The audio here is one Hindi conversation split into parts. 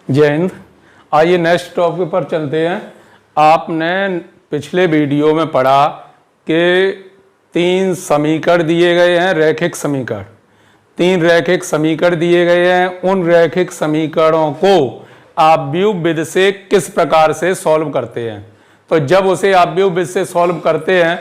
जय हिंद। आइए नेक्स्ट टॉपिक पर चलते हैं। आपने पिछले वीडियो में पढ़ा कि 3 समीकरण दिए गए हैं, रैखिक समीकरण। 3 रैखिक समीकरण दिए गए हैं। उन रैखिक समीकरणों को आव्यूह विधि से किस प्रकार से सॉल्व करते हैं। तो जब उसे आव्यूह विधि से सॉल्व करते हैं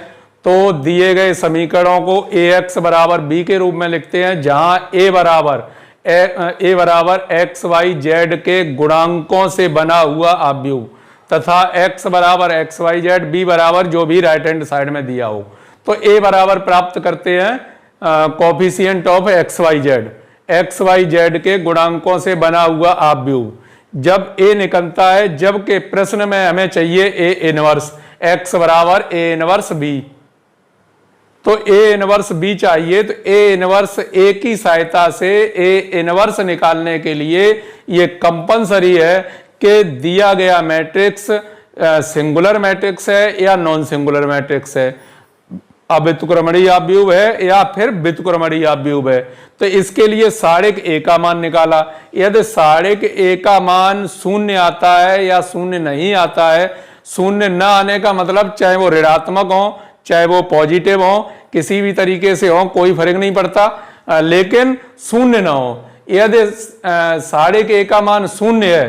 तो दिए गए समीकरणों को ax बराबर b के रूप में लिखते हैं, जहां a बराबर एक्स वाई जेड के गुणांकों से बना हुआ आव्यूह तथा x बराबर एक्स वाई जेड, b बराबर जो भी राइट हैंड साइड में दिया हो। तो a बराबर प्राप्त करते हैं coefficient of X Y Z के गुणांकों से बना हुआ आव्यूह। जब a निकलता है, जबकि प्रश्न में हमें चाहिए a इनवर्स, x बराबर a इनवर्स b, तो a इनवर्स b चाहिए। तो a इनवर्स a की सहायता से a इनवर्स निकालने के लिए ये कंपलसरी है कि दिया गया मैट्रिक्स सिंगुलर मैट्रिक्स है या नॉन सिंगुलर मैट्रिक्स है, अव्युत्क्रमणीय आव्यूह है या फिर व्युत्क्रमणीय आव्यूह है। तो इसके लिए साड़िक a का मान निकाला। यदि साड़िक a का मान 0 आता है या 0 नहीं आता है, 0 न आने का मतलब चाहे वो ऋणात्मक हो चाहे वो पॉजिटिव हो, किसी भी तरीके से हो, कोई फर्क नहीं पड़ता, लेकिन 0 ना हो। यदि साड़िक a का मान 0 है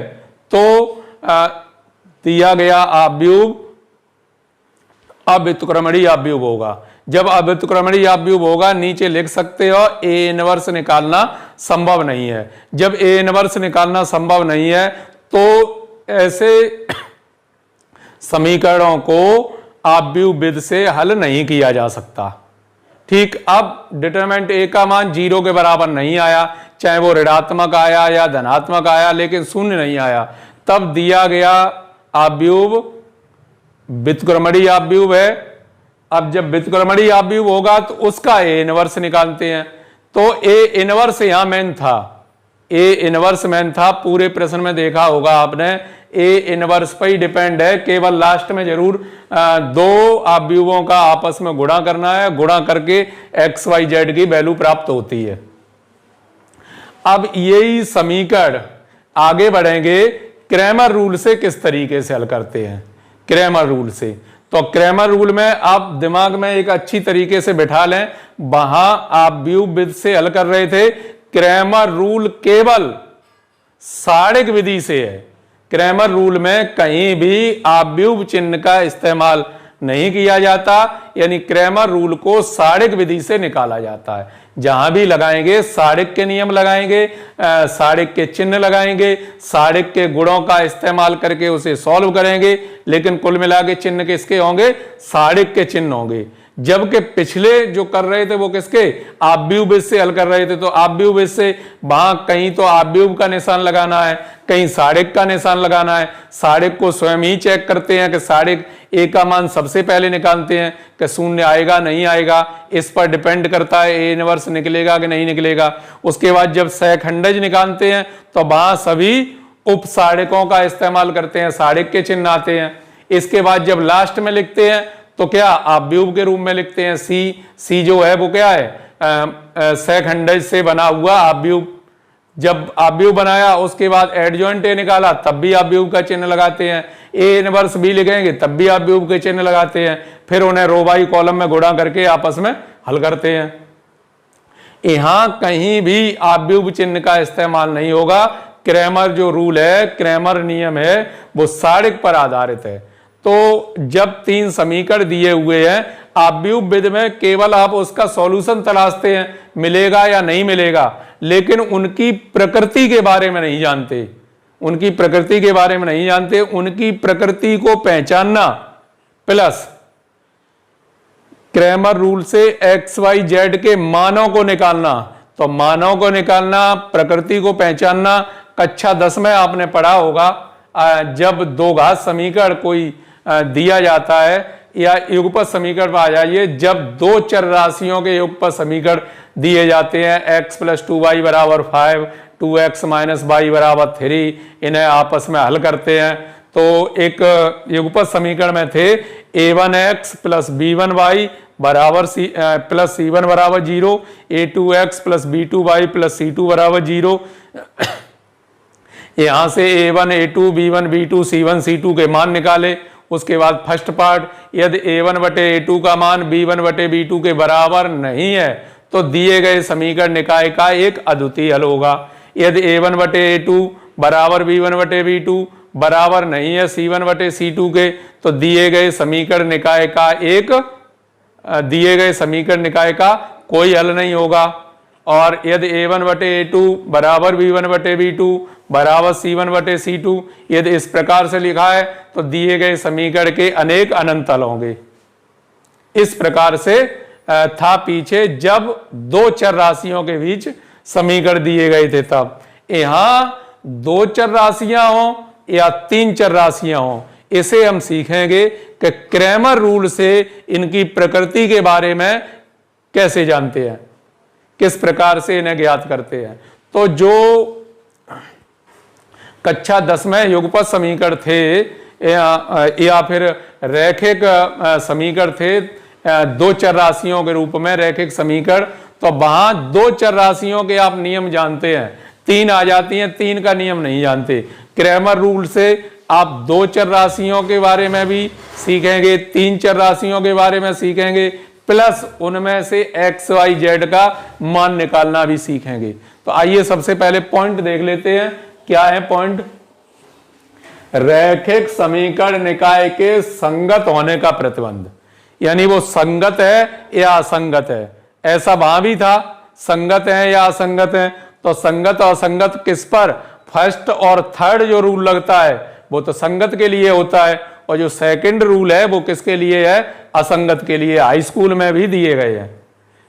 तो दिया गया आव्यूह अव्युत्क्रमणीय आव्यूह होगा। जब अव्युत्क्रमणीय आव्यूह होगा, नीचे लिख सकते हो a इनवर्स निकालना संभव नहीं है। जब a इनवर्स निकालना संभव नहीं है तो ऐसे समीकरणों को आव्यूह विधि से हल नहीं किया जा सकता। ठीक, अब डिटरमिनेंट a का मान 0 के बराबर नहीं आया, चाहे वो ऋणात्मक आया या धनात्मक आया, लेकिन 0 नहीं आया, तब दिया गया आव्यूह व्युत्क्रमणीय आव्यूह है। अब जब व्युत्क्रमणीय आव्यूह होगा तो उसका a इनवर्स निकालते हैं। तो a इनवर्स यहां मेन था, a इनवर्स मेन था। पूरे प्रश्न में देखा होगा आपने, a इनवर्स पर ही डिपेंड है। केवल लास्ट में जरूर 2 आव्यूहों का आपस में गुणा करना है, गुणा करके एक्स वाई जेड की वैल्यू प्राप्त होती है। अब यही समीकरण आगे बढ़ेंगे क्रैमर रूल से किस तरीके से हल करते हैं। क्रैमर रूल से, तो क्रैमर रूल में आप दिमाग में एक अच्छी तरीके से बिठा लें, वहां आव्यूह विधि से हल कर रहे थे। क्रैमर रूल केवल साड़िक विधि से है। क्रैमर रूल में कहीं भी आव्यूह चिन्ह का इस्तेमाल नहीं किया जाता, यानी क्रैमर रूल को साड़िक विधि से निकाला जाता है। जहां भी लगाएंगे साड़िक के नियम लगाएंगे, साड़िक के चिन्ह लगाएंगे, साड़िक के गुणों का इस्तेमाल करके उसे सॉल्व करेंगे, लेकिन कुल मिला के चिन्ह किसके होंगे? साड़िक के चिन्ह होंगे। जबकि पिछले जो कर रहे थे वो किसके? आव्यूह विधि से हल कर रहे थे। तो आव्यूह विधि से वहां कहीं तो आव्यूह का निशान लगाना है, कहीं साड़िक का निशान लगाना है। साड़िक को स्वयं ही चेक करते हैं कि साड़िक a का मान सबसे पहले निकालते हैं कि 0 आएगा नहीं आएगा, इस पर डिपेंड करता है a इनवर्स निकलेगा कि नहीं निकलेगा। उसके बाद जब सहखंडज निकालते हैं तो वहां सभी उपसाड़िकों का इस्तेमाल करते हैं, साड़िक के चिन्ह आते हैं। इसके बाद जब लास्ट में लिखते हैं तो क्या आव्यूह के रूप में लिखते हैं। सी जो है वो क्या है? सहखंडज से बना हुआ आव्यूह। जब आव्यूह बनाया उसके बाद एडजॉइंट a निकाला तब भी आव्यूह का चिन्ह लगाते हैं। a इनवर्स b लिखेंगे तब भी आव्यूह के चिन्ह लगाते हैं। फिर उन्हें रो बाई कॉलम में गुणा करके आपस में हल करते हैं। यहां कहीं भी आव्यूह चिन्ह का इस्तेमाल नहीं होगा। क्रैमर जो रूल है, क्रैमर नियम है, वो साड़िक पर आधारित है। तो जब 3 समीकरण दिए हुए हैं आव्यूह विधि में, केवल आप उसका सॉल्यूशन तलाशते हैं, मिलेगा या नहीं मिलेगा, लेकिन उनकी प्रकृति के बारे में नहीं जानते। उनकी प्रकृति के बारे में नहीं जानते। उनकी प्रकृति को पहचानना प्लस क्रैमर रूल से एक्स वाई जेड के मानों को निकालना। तो मानों को निकालना, प्रकृति को पहचानना कक्षा 10 में आपने पढ़ा होगा। जब 2 घात समीकरण कोई दिया जाता है या युगपत समीकरण पर आ जाइए, जब 2 चर राशियों के युगपत समीकरण दिए जाते हैं, x + 2y बराबर 5, 2x - y बराबर 3, इन्हें आपस में हल करते हैं। तो एक युगपत समीकरण में थे a1x + b1y बराबर c1 बराबर 0, a2x + b2y + c2 बराबर 0, यहां से a1 a2 b1 b2 c1 c2 के मान निकाले। उसके बाद फर्स्ट पार्ट, यदि a1 बटे a2 का मान b1 बटे b2 के बराबर नहीं है तो दिए गए समीकरण निकाय का एक अद्वितीय हल होगा। यदि a1 बटे a2 बराबर b1 बटे b2 बराबर नहीं है c1 बटे c2 के, तो दिए गए समीकरण निकाय का कोई हल नहीं होगा। और यदि a1 बटे a2 बराबर b1 बटे b2 बराबर c1 बटे c2 यदि इस प्रकार से लिखा है तो दिए गए समीकरण के अनेक अनंत हल होंगे। इस प्रकार से था पीछे जब दो चर राशियों के बीच समीकरण दिए गए थे तब। यहां दो चर राशियां हो या तीन चर राशियां हो, इसे हम सीखेंगे कि क्रैमर रूल से इनकी प्रकृति के बारे में कैसे जानते हैं, किस प्रकार से इन्हें ज्ञात करते हैं। तो जो कक्षा 10 में युगपत समीकरण थे या फिर रैखिक समीकरण थे, दो चर राशियों के रूप में रैखिक समीकरण, तो वहां दो चर राशियों के आप नियम जानते हैं, तीन आ जाती हैं, तीन का नियम नहीं जानते। क्रैमर रूल से आप दो चर राशियों के बारे में भी सीखेंगे, तीन चर राशियों के बारे में सीखेंगे, प्लस उनमें से एक्स वाई जेड का मान निकालना भी सीखेंगे। तो आइए सबसे पहले पॉइंट देख लेते हैं। क्या है पॉइंट? रैखिक समीकरण निकाय के संगत होने का प्रतिबंध, यानी वो संगत है या असंगत है। ऐसा वहां भी था, संगत है या असंगत है। तो संगत और असंगत किस पर? फर्स्ट और थर्ड जो रूल लगता है वो तो संगत के लिए होता है, और जो सेकंड रूल है वो किसके लिए है? असंगत के लिए। हाई स्कूल में भी दिए गए हैं।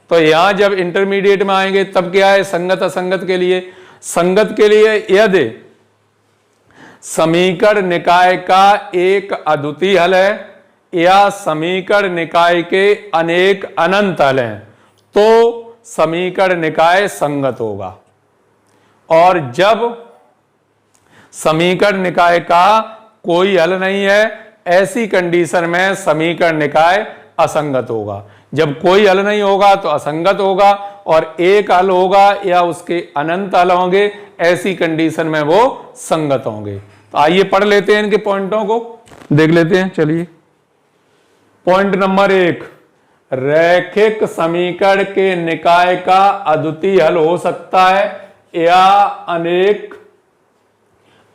तो यहां जब इंटरमीडिएट में आएंगे तब क्या है? संगत असंगत के लिए। संगत के लिए यदि समीकरण निकाय का एक अद्वितीय हल है या समीकरण निकाय के अनेक अनंत हल हैं तो समीकरण निकाय संगत होगा। और जब समीकरण निकाय का कोई हल नहीं है, ऐसी कंडीशन में समीकरण निकाय असंगत होगा। जब कोई हल नहीं होगा तो असंगत होगा, और एक हल होगा या उसके अनंत हल होंगे, ऐसी कंडीशन में वो संगत होंगे। तो आइए पढ़ लेते हैं, इनके पॉइंटों को देख लेते हैं। चलिए, पॉइंट नंबर 1, रैखिक समीकरण के निकाय का अद्वितीय हल हो सकता है या अनेक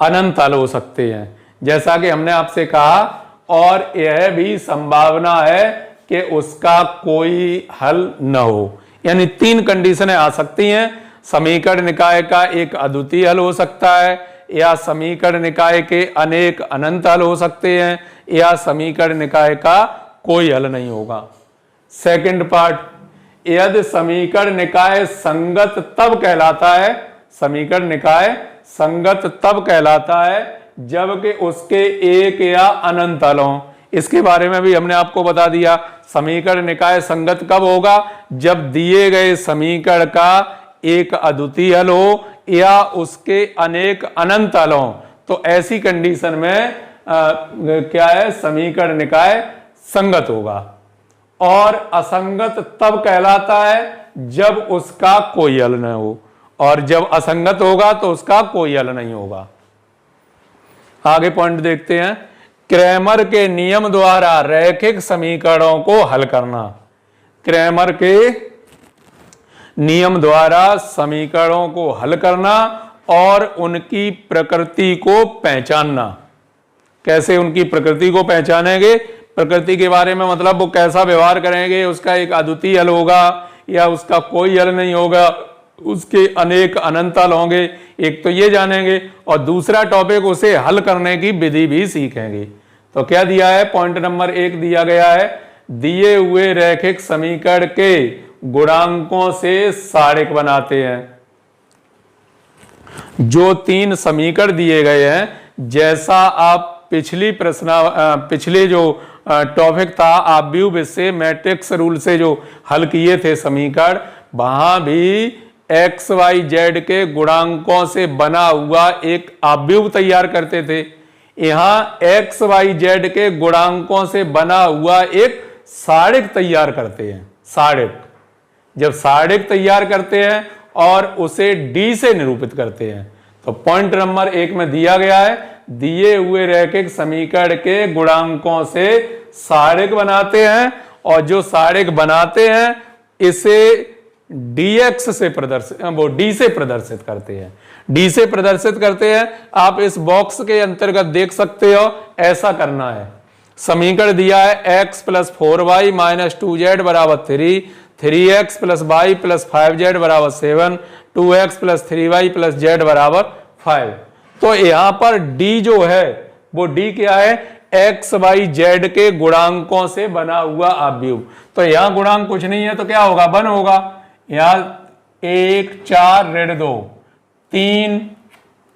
अनंत हल हो सकते हैं, जैसा कि हमने आपसे कहा। और यह भी संभावना है कि उसका कोई हल न हो, यानी तीन कंडीशनें आ सकती हैं। समीकरण निकाय का एक अद्वितीय हल हो सकता है, या समीकरण निकाय के अनेक अनंत हल हो सकते हैं, या समीकरण निकाय का कोई हल नहीं होगा। सेकंड पार्ट, यदि समीकरण निकाय संगत तब कहलाता है, समीकरण निकाय संगत तब कहलाता है जबकि उसके एक या अनंत हल हों। इसके बारे में भी हमने आपको बता दिया। समीकरण निकाय संगत कब होगा? जब दिए गए समीकरण का एक अद्वितीय हल हो या उसके अनेक अनंत हल हों, तो ऐसी कंडीशन में क्या है? समीकरण निकाय संगत होगा। और असंगत तब कहलाता है जब उसका कोई हल न हो, और जब असंगत होगा तो उसका कोई हल नहीं होगा। आगे पॉइंट देखते हैं। क्रैमर के नियम द्वारा रैखिक समीकरणों को हल करना। क्रैमर के नियम द्वारा समीकरणों को हल करना और उनकी प्रकृति को पहचानना। कैसे उनकी प्रकृति को पहचानेंगे? प्रकृति के बारे में मतलब वो कैसा व्यवहार करेंगे, उसका एक अद्वितीय हल होगा या उसका कोई हल नहीं होगा, उसके अनेक अनंत हल होंगे। एक तो ये जानेंगे, और दूसरा टॉपिक उसे हल करने की विधि भी सीखेंगे। तो क्या दिया है? पॉइंट नंबर 1 दिया गया है, दिए हुए रैखिक समीकरण के गुणांकों से सारिक बनाते हैं। जो तीन समीकरण दिए गए हैं, जैसा आप पिछले जो टॉपिक था आव्यूह से मैट्रिक्स रूल से जो हल किए थे समीकरण, वहां भी एक्स वाई जेड के गुणांकों से बना हुआ एक आव्यूह तैयार करते थे। यहां एक्स वाई जेड के गुणांकों से बना हुआ एक सारिक तैयार करते हैं। सारिक, जब सारिक तैयार करते हैं और उसे डी से निरूपित करते हैं, तो पॉइंट नंबर 1 में दिया गया है, दिए हुए रैखिक समीकरण के गुणांकों से सारिक बनाते हैं, और जो सारिक बनाते हैं इसे dx से प्रदर्शित, वो d से प्रदर्शित करते हैं, d से प्रदर्शित करते हैं। आप इस बॉक्स के अंतर्गत देख सकते हो, ऐसा करना है। समीकरण दिया है x plus 4y minus 2z बराबर 3, 3x plus Y plus 5z बराबर 7, 2x plus 3y plus z बराबर 5। तो यहां पर d जो है वो d क्या है, x y z के गुणांकों से बना हुआ अवयव। तो यहां गुणांक कुछ नहीं है तो क्या होगा, 1 होगा। यहां 1 4 ऋण 2, 3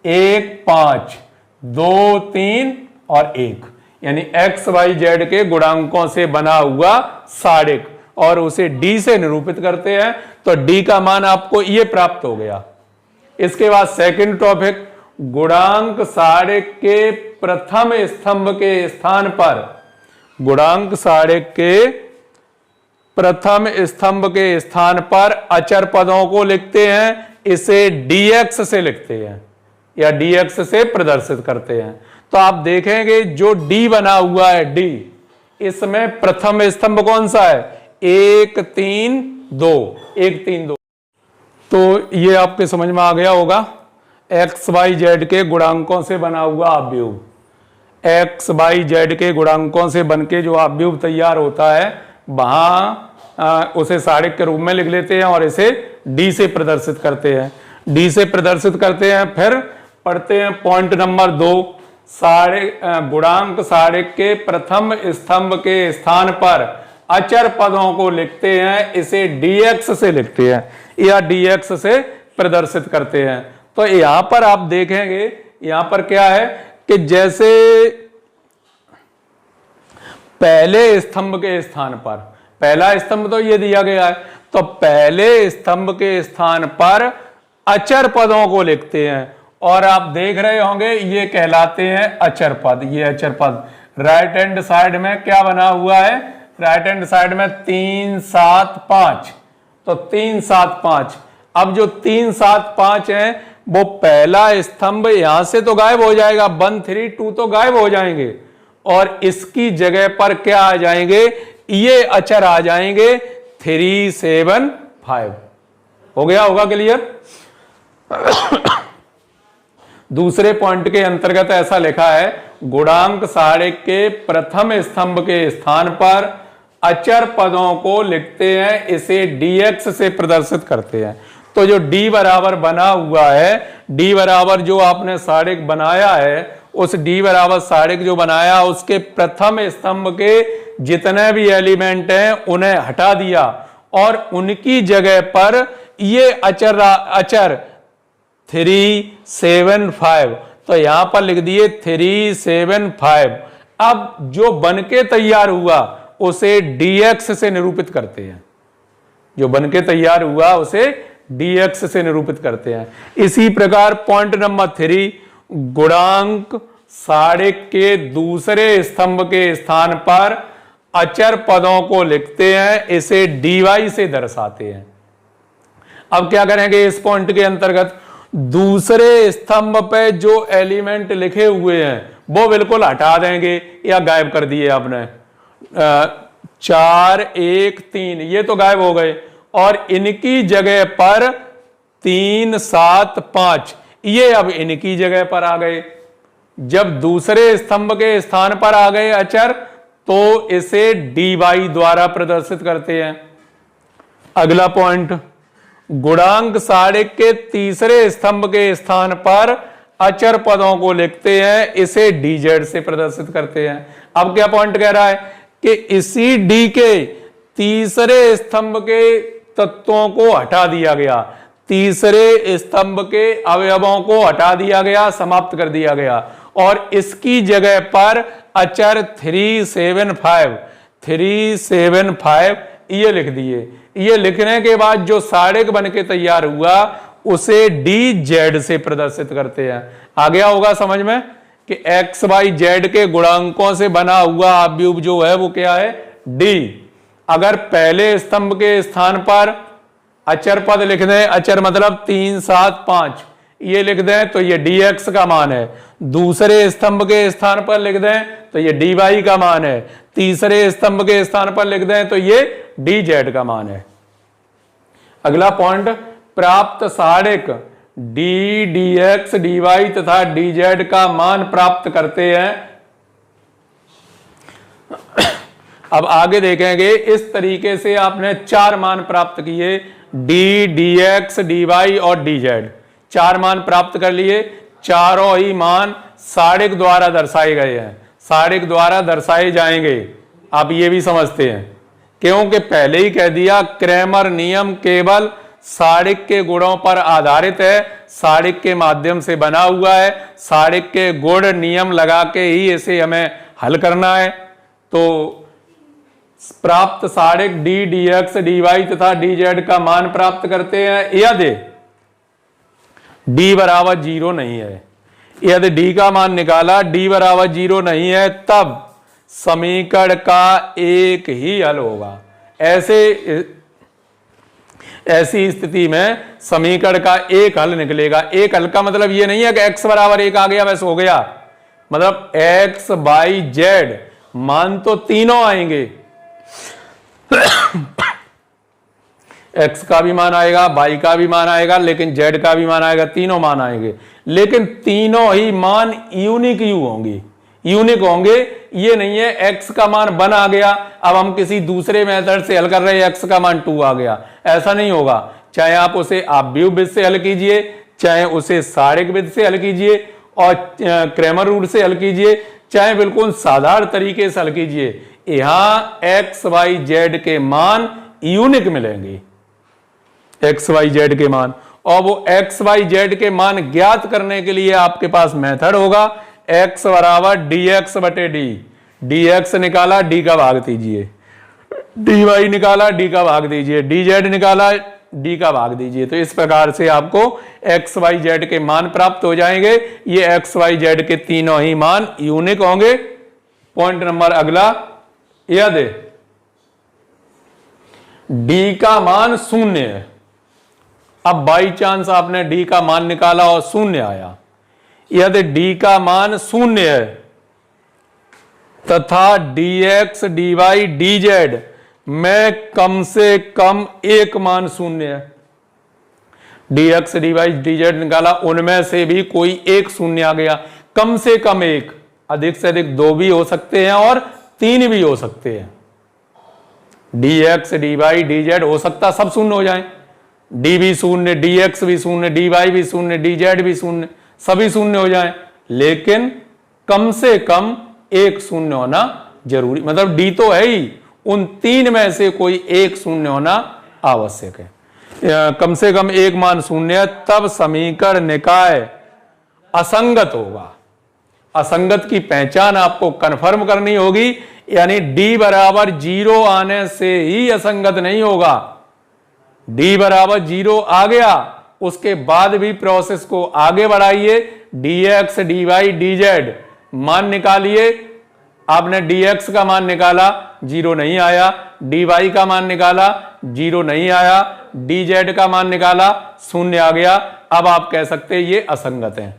1 5, 2 3 और 1, यानी x y z के गुणांकों से बना हुआ सारिक, और उसे d से निरूपित करते हैं। तो d का मान आपको ये प्राप्त हो गया। इसके बाद सेकंड टॉपिक, गुणांक सारिक के प्रथम स्तंभ के स्थान पर, गुणांक सारिक के प्रथम स्तंभ के स्थान पर अचर पदों को लिखते हैं, इसे dx से लिखते हैं या dx से प्रदर्शित करते हैं। तो आप देखेंगे जो d बना हुआ है d, इसमें प्रथम स्तंभ कौन सा है, 1 3 2, 1 3 2। तो ये आपके समझ में आ गया होगा। एक्स वाई जेड के गुणांकों से बना हुआ अवयव, एक्स वाई जेड के गुणांकों से बनके जो अवयव तैयार होता है वहां उसे सारिक के रूप में लिख लेते हैं और इसे डी से प्रदर्शित करते हैं, डी से प्रदर्शित करते हैं। फिर पढ़ते हैं पॉइंट नंबर 2, गुणांक सारिक के प्रथम स्तंभ के स्थान पर अचर पदों को लिखते हैं, इसे dx से लिखते हैं या dx से प्रदर्शित करते हैं। तो यहां पर आप देखेंगे, यहां पर क्या है कि जैसे पहले स्तंभ के स्थान पर, पहला स्तंभ तो ये दिया गया है, तो पहले स्तंभ के स्थान पर अचर पदों को लिखते हैं और आप देख रहे होंगे ये कहलाते हैं अचर पद। ये अचर पद राइट हैंड साइड में क्या बना हुआ है, राइट हैंड साइड में 3 7 5, तो 3 7 5। अब जो 3 7 5 है वो पहला स्तंभ यहां से तो गायब हो जाएगा, 1 3 2 तो गायब हो जाएंगे और इसकी जगह पर क्या आ जाएंगे, ये अचर आ जाएंगे 3 7 5। हो गया होगा क्लियर। दूसरे पॉइंट के अंतर्गत ऐसा लिखा है, गुणांक सारिक के प्रथम स्तंभ के स्थान पर अचर पदों को लिखते हैं, इसे dx से प्रदर्शित करते हैं। तो जो d बराबर बना हुआ है, d बराबर जो आपने सारिक बनाया है, उस d बराबर सारिक जो बनाया उसके प्रथम स्तंभ के जितने भी एलिमेंट हैं उन्हें हटा दिया और उनकी जगह पर ये अचर 3 7 5, तो यहां पर लिख दिए 3 7 5। अब जो बनके तैयार हुआ उसे dx से निरूपित करते हैं, जो बनके तैयार हुआ उसे dx से निरूपित करते हैं। इसी प्रकार पॉइंट नंबर 3, गुणांक सारिक के दूसरे स्तंभ के स्थान पर अचर पदों को लिखते हैं, इसे dy से दर्शाते हैं। अब क्या करेंगे इस पॉइंट के अंतर्गत, दूसरे स्तंभ पे जो एलिमेंट लिखे हुए हैं वो बिल्कुल हटा देंगे या गायब कर दिए आपने। 4 1 3 ये तो गायब हो गए और इनकी जगह पर 3 7 5 ये अब इनकी जगह पर आ गए। जब दूसरे स्तंभ के स्थान पर आ गए अचर तो इसे dy द्वारा प्रदर्शित करते हैं। अगला पॉइंट, गुणांक सारिक के तीसरे स्तंभ के स्थान पर अचर पदों को लिखते हैं, इसे dz से प्रदर्शित करते हैं। अब क्या पॉइंट कह रहा है कि इसी d के तीसरे स्तंभ के तत्वों को हटा दिया गया, तीसरे स्तंभ के अवयवों को हटा दिया गया, समाप्त कर दिया गया और इसकी जगह पर अचर 3 7 5 ये लिख दिए। ये लिखने के बाद जो सारिक बनके तैयार हुआ उसे dz से प्रदर्शित करते हैं। आ गया होगा समझ में कि x y z के गुणांकों से बना हुआ अवयव जो है वो क्या है, d। अगर पहले स्तंभ के स्थान पर अचर पद लिख दें, अचर मतलब 3 7 5, ये लिख दें तो ये dx का मान है, दूसरे स्तंभ के स्थान पर लिख दें तो ये dy का मान है, तीसरे स्तंभ के स्थान पर लिख दें तो ये dz का मान है। अगला पॉइंट, प्राप्त सारणिक d dx dy तथा dz का मान प्राप्त करते हैं। अब आगे देखेंगे, इस तरीके से आपने 4 मान प्राप्त किए, d dx dy और dz, 4 मान प्राप्त कर लिए। चारों ही मान सारणिक द्वारा दर्शाए गए हैं, सारणिक द्वारा दर्शाए जाएंगे। आप ये भी समझते हैं, क्योंकि पहले ही कह दिया क्रैमर नियम केवल सारणिक के गुणों पर आधारित है, सारणिक के माध्यम से बना हुआ है, सारणिक के गुण नियम लगा के ही इसे हमें हल करना है। तो प्राप्त सारणिक d dx dy तथा dz का मान प्राप्त करते हैं यदि d बराबर 0 नहीं है। यदि d का मान निकाला, d बराबर 0 नहीं है, तब समीकरण का एक ही हल होगा। ऐसी स्थिति में समीकरण का एक हल निकलेगा। एक हल का मतलब ये नहीं है कि x बराबर 1 आ गया बस हो गया, मतलब x y z मान तो तीनों आएंगे। x का भी मान आएगा, y का भी मान आएगा, लेकिन z का भी मान आएगा, तीनों मान आएंगे, लेकिन तीनों ही मान यूनिक होंगे, यूनिक होंगे। ये नहीं है x का मान 1 आ गया, अब हम किसी दूसरे मेथड से हल कर रहे हैं, x का मान 2 आ गया, ऐसा नहीं होगा। चाहे आप उसे आव्यूह विधि से हल कीजिए, चाहे उसे सारणिक विधि से हल कीजिए और क्रैमर रूल से हल कीजिए, चाहे बिल्कुल साधारण तरीके से हल कीजिए, यहां x y z के मान यूनिक मिलेंगे, x y z के मान। और वो x y z के मान ज्ञात करने के लिए आपके पास मेथड होगा x बराबर dx बटे d, dx निकाला d का भाग दीजिए, dy निकाला d का भाग दीजिए, dz निकाला d का भाग दीजिए। तो इस प्रकार से आपको x y z के मान प्राप्त हो जाएंगे। ये x y z के तीनों ही मान यूनिक होंगे। पॉइंट नंबर अगला, यदि d का मान 0 है, अब बाई चांस आपने d का मान निकाला और 0 आया, यदि d का मान 0 है तथा dx dy dz में कम से कम एक मान 0 है, dx dy dz निकाला, उनमें से भी कोई एक 0 आ गया, कम से कम एक, अधिक से अधिक 2 भी हो सकते हैं और 3 भी हो सकते हैं। dx dy dz हो सकता सब 0 हो जाए, d भी 0, dx भी 0, dy भी 0, dz भी 0, सभी 0 हो जाए, लेकिन कम से कम एक 0 होना जरूरी, मतलब d तो है ही, उन 3 में से कोई एक 0 होना आवश्यक है। कम से कम एक मान 0 है, तब समीकरण निकाय असंगत होगा। असंगत की पहचान आपको कंफर्म करनी होगी, यानी d बराबर 0 आने से ही असंगत नहीं होगा। d बराबर 0 आ गया, उसके बाद भी प्रोसेस को आगे बढ़ाइए, dx dy dz मान निकालिए। आपने dx का मान निकाला, 0 नहीं आया, dy का मान निकाला, 0 नहीं आया, dz का मान निकाला, 0 आ गया। अब आप कह सकते हैं ये असंगत है।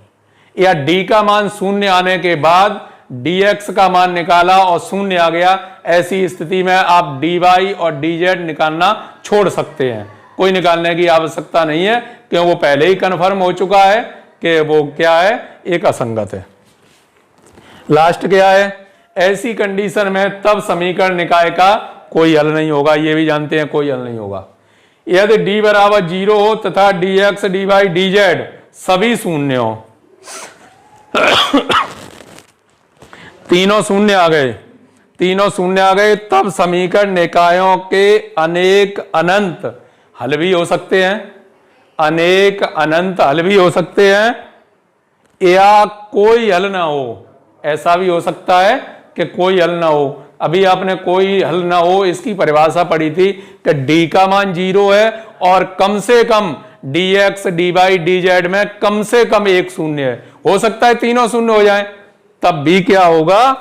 या d का मान 0 आने के बाद dx का मान निकाला और 0 आ गया, ऐसी स्थिति में आप dy और dz निकालना छोड़ सकते हैं, कोई निकालने की आवश्यकता नहीं है, क्योंकि वो पहले ही कंफर्म हो चुका है कि वो क्या है, एक असंगत है। लास्ट क्या है, ऐसी कंडीशन में तब समीकरण निकाय का कोई हल नहीं होगा, ये भी जानते हैं कोई हल नहीं होगा। यदि d बराबर 0 हो तथा dx dy dz सभी 0 हो, तीनों 0 आ गए, तीनों 0 आ गए, तब समीकरण निकायों के अनेक अनंत हल भी हो सकते हैं, अनेक अनंत हल भी हो सकते हैं, या कोई हल ना हो, ऐसा भी हो सकता है कि कोई हल ना हो। अभी आपने कोई हल ना हो इसकी परिभाषा पढ़ी थी कि d का मान 0 है और कम से कम dx dy dz में कम से कम एक 0 है, हो सकता है तीनों 0 हो जाए, तब भी क्या होगा,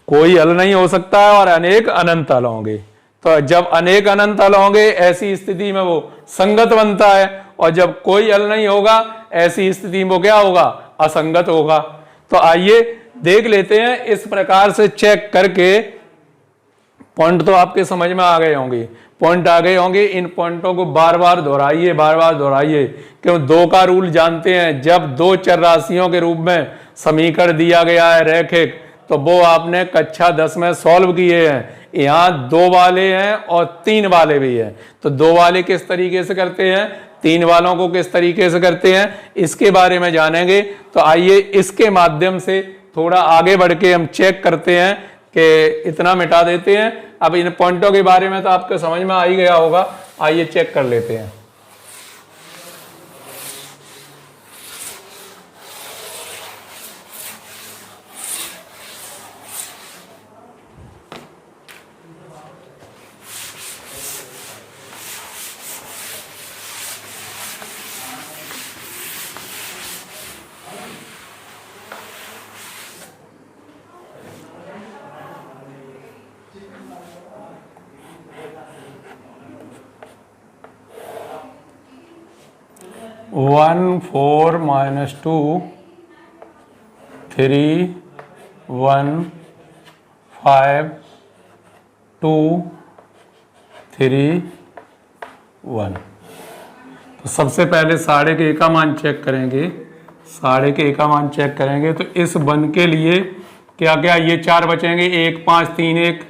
कोई हल नहीं हो सकता है और अनेक अनंत हल होंगे। तो जब अनेक अनंत हल होंगे, ऐसी स्थिति में वो संगत बनता है और जब कोई हल नहीं होगा ऐसी स्थिति में क्या होगा, असंगत होगा। तो आइए देख लेते हैं, इस प्रकार से चेक करके पॉइंट तो आपके समझ में आ गए होंगे, पॉइंट आ गए होंगे। इन पॉइंटों को बार बार दोहराइए, क्यों, दो का रूल जानते हैं, जब दो चर राशियों के रूप में समीकरण दिया गया है रैखिक, तो वो आपने कक्षा 10 में सॉल्व किए हैं। यहाँ दो वाले हैं और तीन वाले भी हैं, तो दो वाले किस तरीके से करते हैं, तीन वालों को किस तरीके से करते हैं, इसके बारे में जानेंगे। तो आइए इसके माध्यम से थोड़ा आगे बढ़ के हम चेक करते हैं कि इतना मिटा देते हैं। अब इन पॉइंटों के बारे में तो आपको समझ में आ ही गया होगा, आइए चेक कर लेते हैं। वन 4 - 2 3 1 5 2 3 1। तो सबसे पहले साढ़े के का मान चेक करेंगे, साढ़े के का मान चेक करेंगे। तो इस वन के लिए क्या क्या, ये चार बचेंगे, 1 5 3 1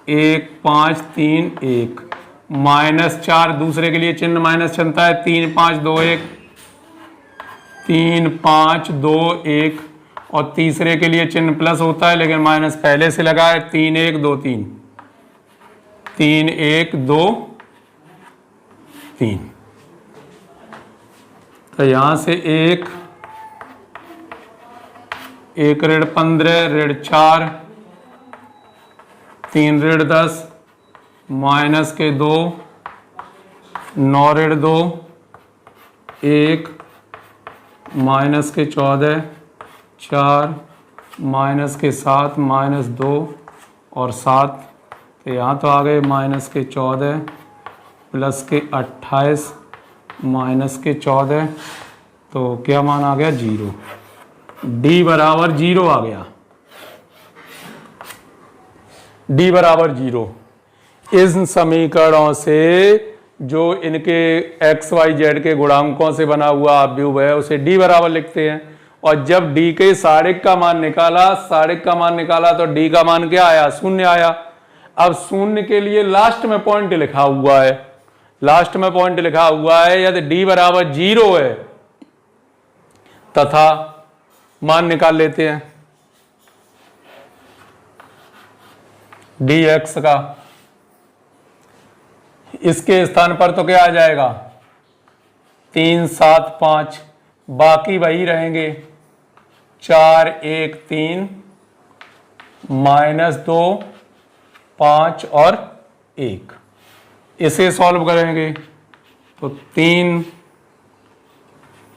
1 5 3 1, -4 दूसरे के लिए चिन्ह माइनस चलता है, 3 5 2 1 3 5 2 1, और तीसरे के लिए चिन्ह प्लस होता है लेकिन माइनस पहले से लगा है, 3 1 2 3 3 1 2 3। तो यहां से 1 ऋण 15 ऋण 4 3 ऋण 10 माइनस के 2 9 ऋण 2 1 माइनस के 14 4 माइनस के 7 माइनस 2 और 7। तो यहाँ तो आ गए माइनस के 14 प्लस के 28 माइनस के 14। तो क्या मान आ गया, 0। डी बराबर 0 आ गया, डी बराबर 0। इन समीकरणों से जो इनके एक्स वाई जेड के गुणांकों से बना हुआ अवयव है उसे डी बराबर लिखते हैं। और जब डी के साढ़िक का मान निकाला तो डी का मान क्या आया, 0 आया। अब 0 के लिए लास्ट में पॉइंट लिखा हुआ है, यदि डी बराबर 0 है तथा मान निकाल लेते हैं डी एक्स का, इसके स्थान पर तो क्या आ जाएगा, 3 7 5, बाकी वही रहेंगे 4 1 3 -2 5 और 1। इसे सॉल्व करेंगे तो 3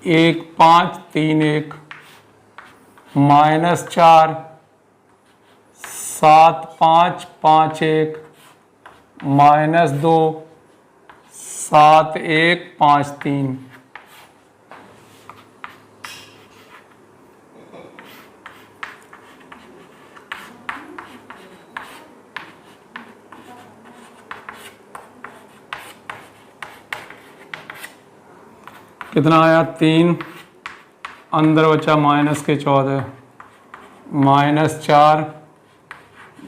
1 5 3 1 -4 7 5 5 1 -2 7 1 5 3। कितना आया, 3, अंदर बचा माइनस के 14 -4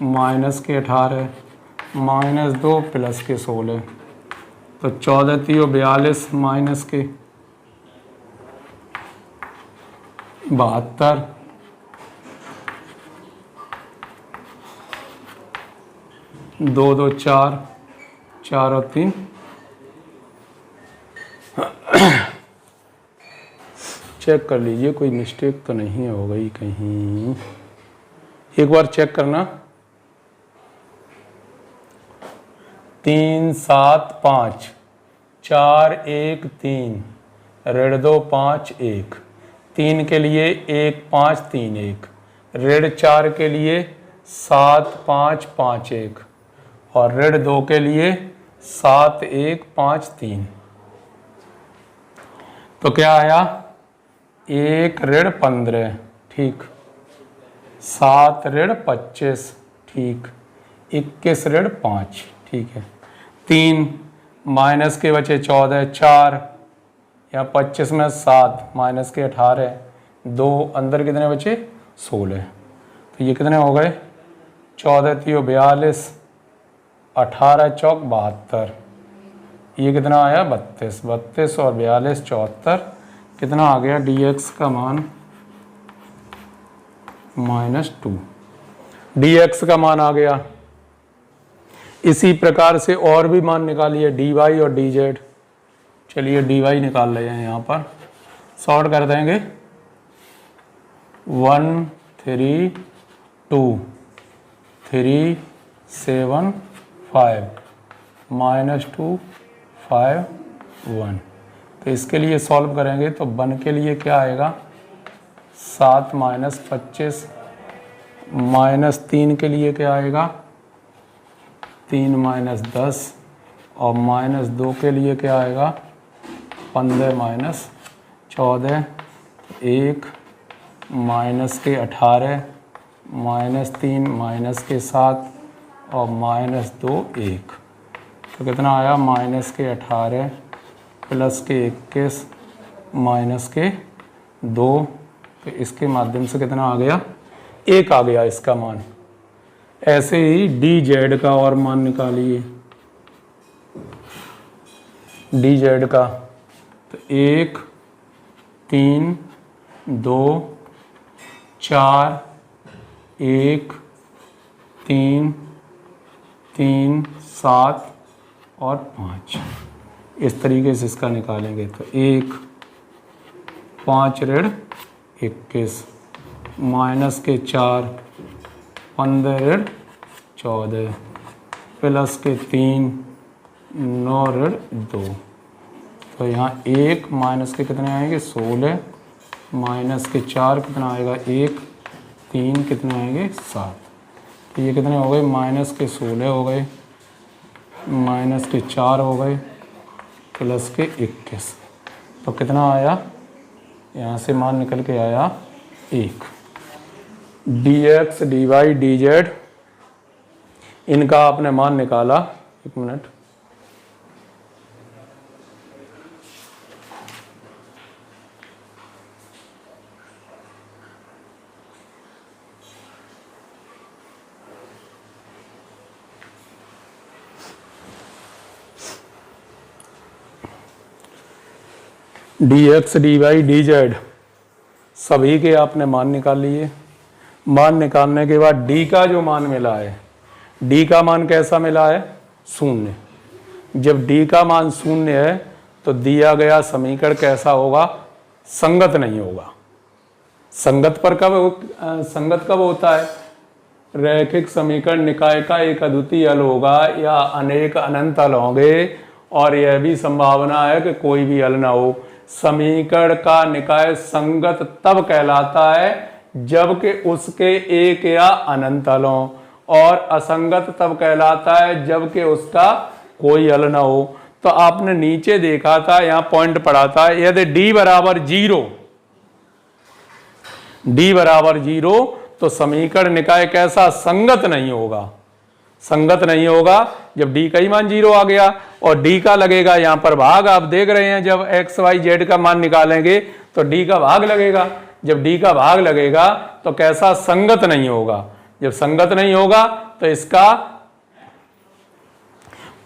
माइनस के 18 -2 प्लस के 16। तो 14 3 42 माइनस के 72 2 2 4 4 और 3। चेक कर लीजिए कोई मिस्टेक तो नहीं हो गई कहीं, एक बार चेक करना। 3 7 5 4 1 3 ऋण 2 5 1, 3 के लिए 1 5 3 1, ऋण 4 के लिए 7 5 5 1 और ऋण 2 के लिए 7 1 5 3। तो क्या आया 1 ऋण 15, ठीक, 7 ऋण 25, ठीक, 21 ऋण 5, ठीक है, 3 माइनस के बचे 14, 4 या 25 में 7 माइनस के 18, 2 अंदर कितने बचे 16, तो ये कितने हो गए 14 3 42, 18 चौक 72, ये कितना आया 32, 32 और 42 74, कितना आ गया dx का मान -2, dx का मान आ गया। इसी प्रकार से और भी मान निकालिए dy और dz। चलिए dy निकाल रहे हैं, यहाँ पर सॉर्ट कर देंगे 1 3 2 3 7 5 -2 5 1, तो इसके लिए सॉल्व करेंगे तो 1 के लिए क्या आएगा 7 - 25, -3 के लिए क्या आएगा 3 - 10 और -2 के लिए क्या आएगा 15 - 14, 1 माइनस के 18, -3 माइनस के 7 और -2 1, तो कितना आया -18 प्लस के 21 माइनस के 2, तो इसके माध्यम से कितना आ गया 1 आ गया इसका मान। ऐसे ही dz का और मान निकालिए, dz का तो 1 3 2 4 1 3 3 7 और 5, इस तरीके से इसका निकालेंगे तो 1 5 ऋण 21 माइनस के 4 15 ऋण 14 प्लस के 3 9 ऋण 2, तो यहाँ 1 माइनस के कितने आएंगे 16 माइनस के 4 कितना आएगा 1 3 कितने आएंगे 7, तो ये कितने हो गए -16 हो गए, माइनस के 4 हो गए प्लस के 21, तो कितना आया यहाँ से मान निकल के आया 1। dx dy dz इनका आपने मान निकाला, एक मिनट, dx dy dz सभी के आपने मान निकाल लिए। मान निकालने के बाद d का जो मान मिला है, d का मान कैसा मिला है 0। जब d का मान 0 है तो दिया गया समीकरण कैसा होगा संगत नहीं होगा। संगत कब होता है, रैखिक समीकरण निकाय का एक अद्वितीय हल होगा या अनेक अनंत हल होंगे, और यह भी संभावना है कि कोई भी हल ना हो। समीकरण का निकाय संगत तब कहलाता है जबकि उसके एक या अनंत हल हों, और असंगत तब कहलाता है जबकि उसका कोई हल ना हो। तो आपने नीचे देखा था, यहाँ पॉइंट पढ़ा था, यदि d बराबर 0 तो समीकरण निकाय कैसा संगत नहीं होगा। संगत नहीं होगा जब d का ही मान 0 आ गया, और d का लगेगा यहाँ पर भाग। आप देख रहे हैं जब x y z का मान निकालेंगे तो d का भाग लगेगा। जब d का भाग लगेगा तो कैसा संगत नहीं होगा। जब संगत नहीं होगा तो इसका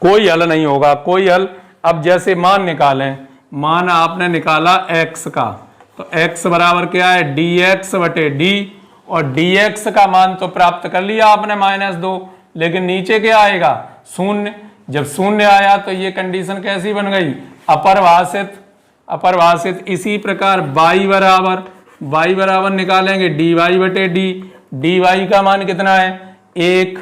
कोई हल नहीं होगा, कोई हल। अब जैसे मान निकालें, मान आपने निकाला x का, तो x बराबर क्या है dx बटे d, और dx का मान तो प्राप्त कर लिया आपने -2, लेकिन नीचे क्या आएगा 0। जब 0 आया तो ये कंडीशन कैसी बन गई अपरिभाषित। इसी प्रकार y बराबर निकालेंगे dy बटे d, dy का मान कितना है 1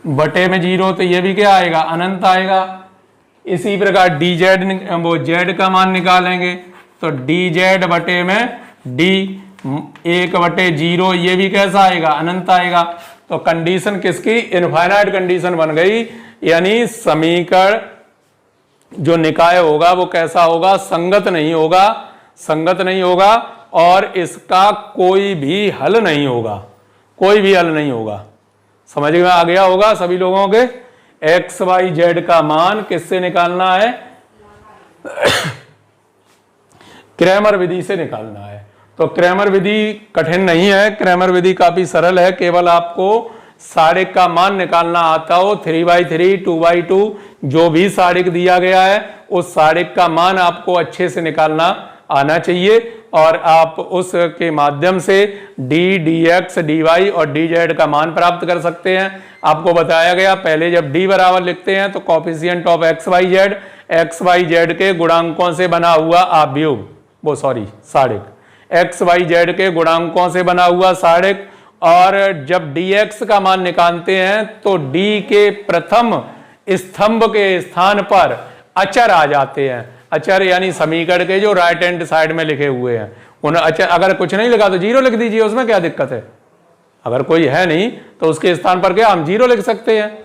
बटे में 0, तो ये भी क्या आएगा अनंत आएगा। इसी प्रकार z का मान निकालेंगे तो dz बटे में d 1 बटे 0, ये भी कैसा आएगा अनंत आएगा। तो कंडीशन किसकी इनफाइनाइट कंडीशन बन गई, यानी समीकरण जो निकाय होगा वो कैसा होगा, संगत नहीं होगा, संगत नहीं होगा, और इसका कोई भी हल नहीं होगा, कोई भी हल नहीं होगा। समझ में आ गया होगा सभी लोगों के। एक्स वाई जेड का मान किससे निकालना है, क्रैमर विधि से निकालना है। तो क्रैमर विधि कठिन नहीं है, क्रैमर विधि काफी सरल है। केवल आपको सारिक का मान निकालना आता हो, 3/3, 2/2, जो भी सारिक दिया गया है उस सारिक का मान आपको अच्छे से निकालना आना चाहिए, और आप उसके माध्यम से डी, dx, dy और dz का मान प्राप्त कर सकते हैं। आपको बताया गया, पहले जब d बराबर लिखते हैं तो coefficient of X Y Z के गुणांकों से बना हुआ आव्यूह, वो सॉरी सारिक, एक्स वाई जेड के गुणांकों से बना हुआ सारिक। और जब dx का मान निकालते हैं तो d के प्रथम स्तंभ के स्थान पर अचर आ जाते हैं। अचर यानी समीकरण के जो राइट हैंड साइड में लिखे हुए हैं उन अचर, अगर कुछ नहीं लिखा तो 0 लिख दीजिए, उसमें क्या दिक्कत है। अगर कोई है नहीं तो उसके स्थान पर क्या हम 0 लिख सकते हैं।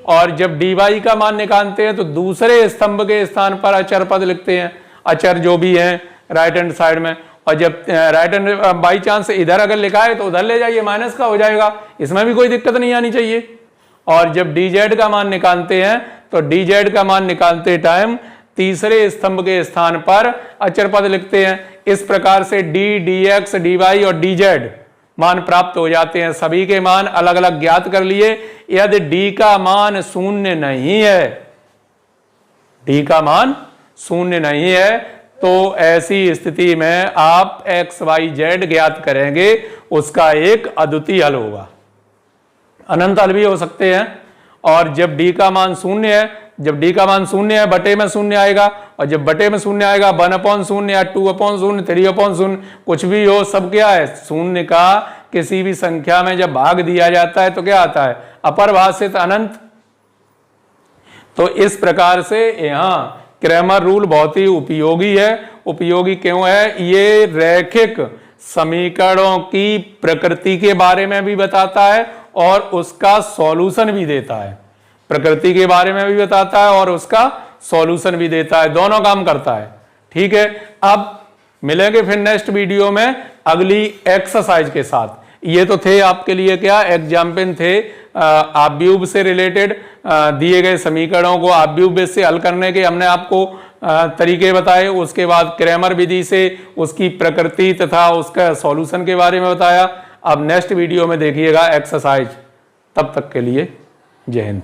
और जब dy का मान निकालते हैं तो दूसरे स्तंभ के स्थान पर अचर पद लिखते हैं, अचर जो भी हैं राइट हैंड साइड में। और जब राइट हैंड बाई चांस इधर अगर लिखा है तो उधर ले जाइए, माइनस का हो जाएगा, इसमें भी कोई दिक्कत नहीं आनी चाहिए। और जब dz का मान निकालते हैं तो dz का मान निकालते टाइम तीसरे स्तंभ के स्थान पर अचर पद लिखते हैं। इस प्रकार से d, dx, dy और dz मान प्राप्त हो जाते हैं। सभी के मान अलग अलग ज्ञात कर लिए। यदि d का मान शून्य नहीं है, d का मान शून्य नहीं है, तो ऐसी स्थिति में आप एक्स वाई जेड ज्ञात करेंगे, उसका एक अद्वितीय हल होगा। अनंत हल भी हो सकते हैं। और जब d का मान शून्य है, जब d का मान शून्य है बटे में शून्य आएगा, और जब बटे में शून्य आएगा 1/0 या 2/0, 3/0, कुछ भी हो, सब क्या है, शून्य का किसी भी संख्या में जब भाग दिया जाता है तो क्या आता है, अपरिभाषित अनंत। तो इस प्रकार से यहाँ क्रैमर रूल बहुत ही उपयोगी है। उपयोगी क्यों है, ये रैखिक समीकरणों की प्रकृति के बारे में भी बताता है और उसका सॉल्यूशन भी देता है। प्रकृति के बारे में भी बताता है और उसका सॉल्यूशन भी देता है, दोनों काम करता है। ठीक है, अब मिलेंगे फिर नेक्स्ट वीडियो में अगली एक्सरसाइज के साथ। ये तो थे आपके लिए क्या एग्जाम्पल थे, आव्यूह से रिलेटेड दिए गए समीकरणों को आव्यूह बेस से हल करने के हमने आपको तरीके बताए। उसके बाद क्रैमर विधि से उसकी प्रकृति तथा उसका सॉल्यूशन के बारे में बताया। अब नेक्स्ट वीडियो में देखिएगा एक्सरसाइज। तब तक के लिए जय हिंद।